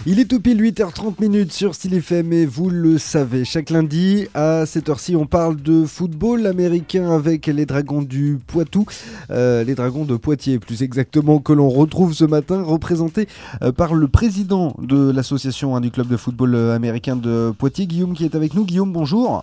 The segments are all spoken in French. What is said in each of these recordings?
Il est tout pile 8h30 sur Style FM et vous le savez, chaque lundi à cette heure-ci on parle de football américain avec les Dragons du Poitou, les Dragons de Poitiers plus exactement, que l'on retrouve ce matin représentés par le président de l'association du club de football américain de Poitiers, Guillaume, qui est avec nous. Guillaume, bonjour.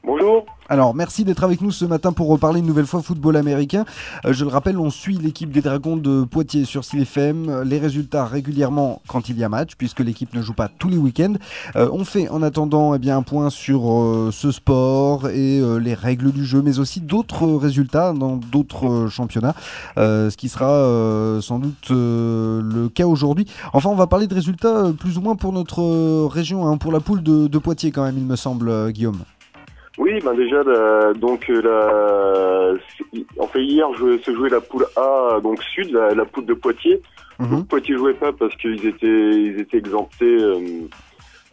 Bonjour. Alors, merci d'être avec nous ce matin pour reparler une nouvelle fois football américain. Je le rappelle, on suit l'équipe des Dragons de Poitiers sur Style FM, les résultats régulièrement quand il y a match, puisque l'équipe ne joue pas tous les week-ends. On fait en attendant un point sur ce sport et les règles du jeu, mais aussi d'autres résultats dans d'autres championnats, ce qui sera sans doute le cas aujourd'hui. Enfin, on va parler de résultats plus ou moins pour notre région, pour la poule de Poitiers quand même, il me semble, Guillaume. Oui, déjà, hier, se jouait la poule A, donc Sud, la poule de Poitiers. Donc, Poitiers jouait pas parce qu'ils étaient exemptés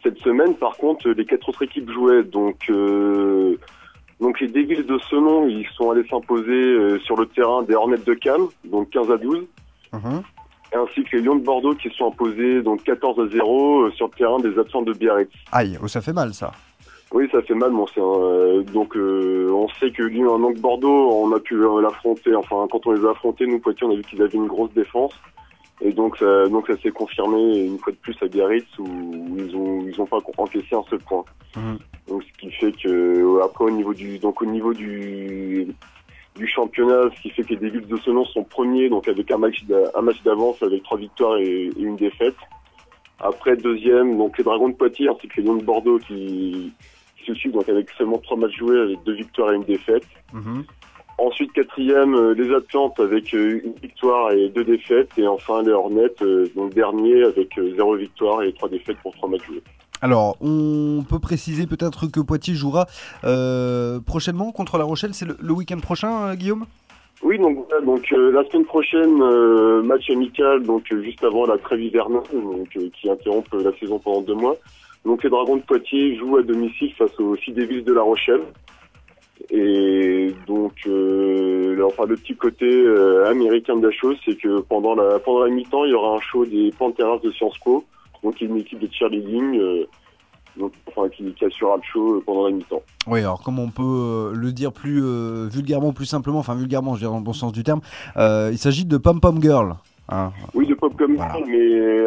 cette semaine. Par contre, les 4 autres équipes jouaient. Donc les Devils de Senon, ils sont allés s'imposer sur le terrain des Hornets de Cannes, donc 15-12. Ainsi que les Lions de Bordeaux qui se sont imposés donc 14-0 sur le terrain des Absents de Biarritz. Aïe, ça fait mal ça. Oui, ça fait mal, on sait que Lyon, donc Bordeaux, on a pu l'affronter, enfin, quand on les a affrontés, nous, Poitiers, on a vu qu'ils avaient une grosse défense. Et donc ça s'est confirmé une fois de plus à Biarritz où ils ont pas encaissé un seul point. Donc, ce qui fait que, après, au niveau du championnat, ce qui fait que les Devils de Senon sont premiers, donc avec un match d'avance avec 3 victoires et une défaite. Après, deuxième, donc les Dragons de Poitiers ainsi que les Lions de Bordeaux qui se suivent, donc avec seulement 3 matchs joués, avec 2 victoires et une défaite. Ensuite, quatrième, les Atlantes avec une victoire et 2 défaites. Et enfin, les Hornets, donc dernier, avec 0 victoire et 3 défaites pour 3 matchs joués. Alors, on peut préciser peut-être que Poitiers jouera prochainement contre La Rochelle. C'est le week-end prochain, Guillaume ? Oui, donc la semaine prochaine, match amical, donc juste avant la trêve hivernale, qui interrompt la saison pendant 2 mois. Donc les Dragons de Poitiers jouent à domicile face aux Sea Devils de La Rochelle. Et donc le petit côté américain de la chose, c'est que pendant la mi-temps, il y aura un show des Panthers de Sciences Po, donc une équipe de cheerleading qui assurera le show pendant la mi-temps. Oui, alors comme on peut le dire plus vulgairement, plus simplement, enfin vulgairement, je dirais dans le bon sens du terme, il s'agit de Pom Pom Girl. Oui, de Pom Pom Girl, mais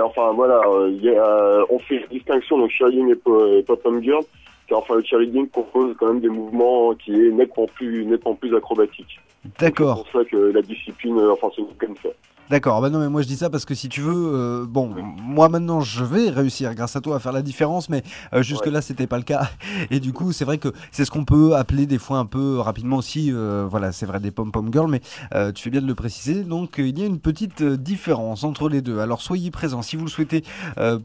on fait une distinction donc cheerleading et Pom Pom Girl. Car le cheerleading propose quand même des mouvements qui est nettement plus acrobatique. D'accord. C'est pour ça que la discipline, c'est comme ça. D'accord, non mais moi je dis ça parce que si tu veux, moi maintenant je vais réussir grâce à toi à faire la différence, mais jusque là c'était pas le cas, et du coup c'est vrai que c'est ce qu'on peut appeler des fois un peu rapidement aussi, c'est vrai, des pom-pom girls, mais tu fais bien de le préciser, donc il y a une petite différence entre les deux. Alors soyez présents si vous le souhaitez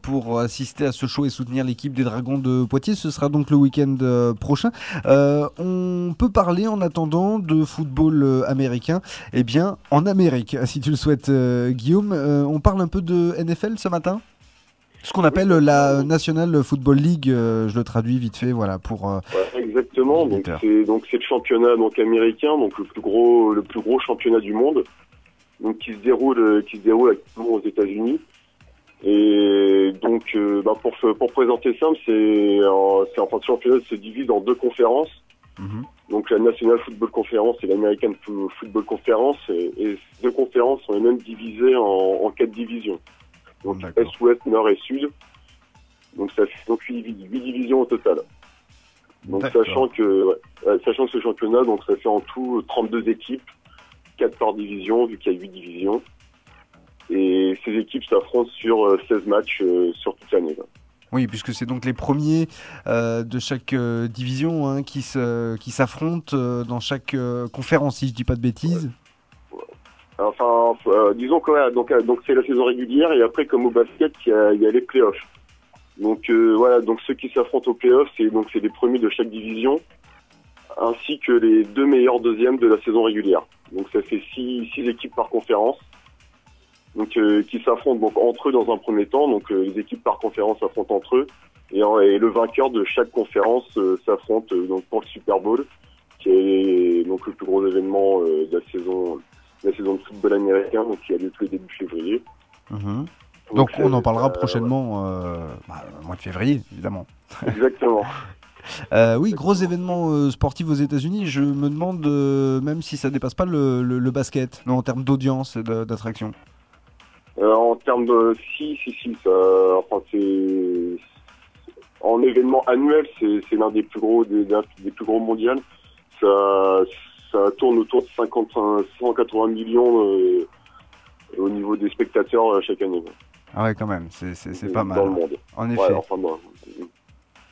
pour assister à ce show et soutenir l'équipe des Dragons de Poitiers, ce sera donc le week-end prochain. On peut parler en attendant de football américain, en Amérique si tu le souhaites. Guillaume, on parle un peu de NFL ce matin, ce qu'on appelle la National Football League, je le traduis vite fait, exactement. Donc c'est le championnat américain, donc le plus gros championnat du monde, donc qui se déroule actuellement aux États-Unis. Et donc pour présenter simple, ce championnat se divise en 2 conférences. Donc la National Football Conference et l'American Football Conference, et ces 2 conférences sont même divisées en 4 divisions. Donc Est, Ouest, Nord et Sud. Donc ça fait 8 divisions au total. Donc sachant que ce championnat, donc ça fait en tout 32 équipes, 4 par division vu qu'il y a 8 divisions. Et ces équipes s'affrontent sur 16 matchs sur toute l'année. Oui, puisque c'est donc les premiers de chaque division qui s'affrontent dans chaque conférence, si je dis pas de bêtises. Disons que donc c'est la saison régulière, et après, comme au basket, il y a les playoffs. Donc donc ceux qui s'affrontent aux playoffs, c'est les premiers de chaque division, ainsi que les 2 meilleurs deuxièmes de la saison régulière. Donc ça fait 6 équipes par conférence. Donc qui s'affrontent donc entre eux dans un premier temps, donc les équipes par conférence s'affrontent entre eux, et le vainqueur de chaque conférence s'affronte donc pour le Super Bowl, qui est donc le plus gros événement de la saison de football américain, donc qui a lieu tous les débuts février. Donc on en parlera prochainement au mois de février, évidemment. Exactement. Oui, gros événement sportif aux États-Unis. Je me demande même si ça dépasse pas le basket, non, en termes d'audience et d'attraction. En termes de si, ça, enfin c'est en événement annuel, c'est l'un des plus gros des plus gros mondiaux. Ça tourne autour de 180 millions au niveau des spectateurs chaque année. Ah ouais, quand même, c'est pas mal. Dans le monde. En effet. Ouais, enfin,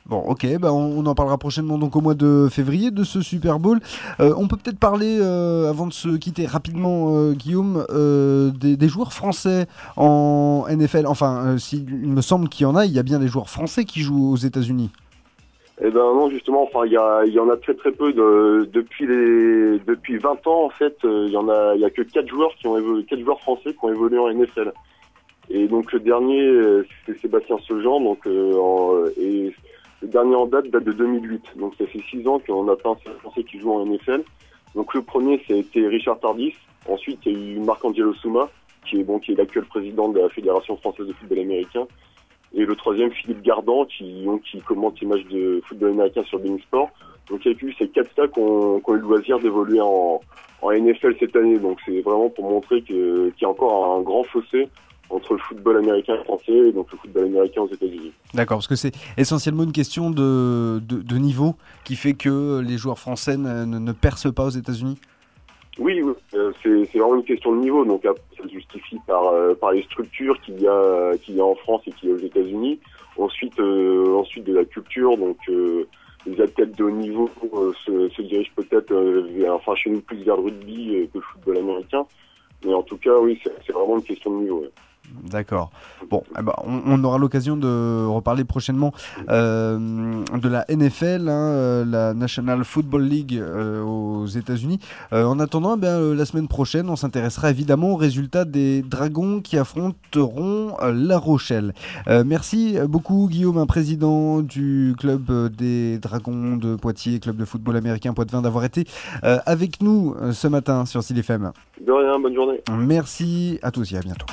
bon, ok, on en parlera prochainement donc au mois de février de ce Super Bowl. On peut peut-être parler, avant de se quitter rapidement, Guillaume, des joueurs français en NFL. Enfin, il me semble qu'il y a bien des joueurs français qui jouent aux États-Unis. Eh ben non, justement, enfin il y en a très peu depuis 20 ans en fait, il y a que 4 joueurs français qui ont évolué en NFL. Et donc le dernier c'est Sébastien Sejean, donc et le dernier en date de 2008. Donc ça fait 6 ans qu'on n'a pas un seul français qui joue en NFL. Donc le premier ça a été Richard Tardif. Ensuite il y a eu Marc-Angelo Souma qui est l'actuel président de la Fédération française de football américain. Et le troisième, Philippe Gardan, qui commente les matchs de football américain sur Bein Sport. Donc il y a eu ces 4 stars qui ont eu le loisir d'évoluer en NFL cette année. Donc c'est vraiment pour montrer qu'il y a encore un grand fossé entre le football américain et français et donc le football américain aux États-Unis. D'accord, parce que c'est essentiellement une question de niveau qui fait que les joueurs français ne percent pas aux États-Unis. Oui, c'est vraiment une question de niveau. Donc ça se justifie par les structures qu'il y a en France et qu'il y a aux États-Unis. Ensuite de la culture. Donc les athlètes de haut niveau se dirigent peut-être, chez nous plus vers le rugby que le football américain. Mais en tout cas, oui, c'est vraiment une question de niveau. Ouais. D'accord. Bon, on aura l'occasion de reparler prochainement de la NFL, la National Football League aux États-Unis. En attendant, la semaine prochaine, on s'intéressera évidemment aux résultats des Dragons qui affronteront La Rochelle. Merci beaucoup, Guillaume, président du club des Dragons de Poitiers, club de football américain Poitevin, d'avoir été avec nous ce matin sur CIL FM. De rien, bonne journée. Merci à tous et à bientôt.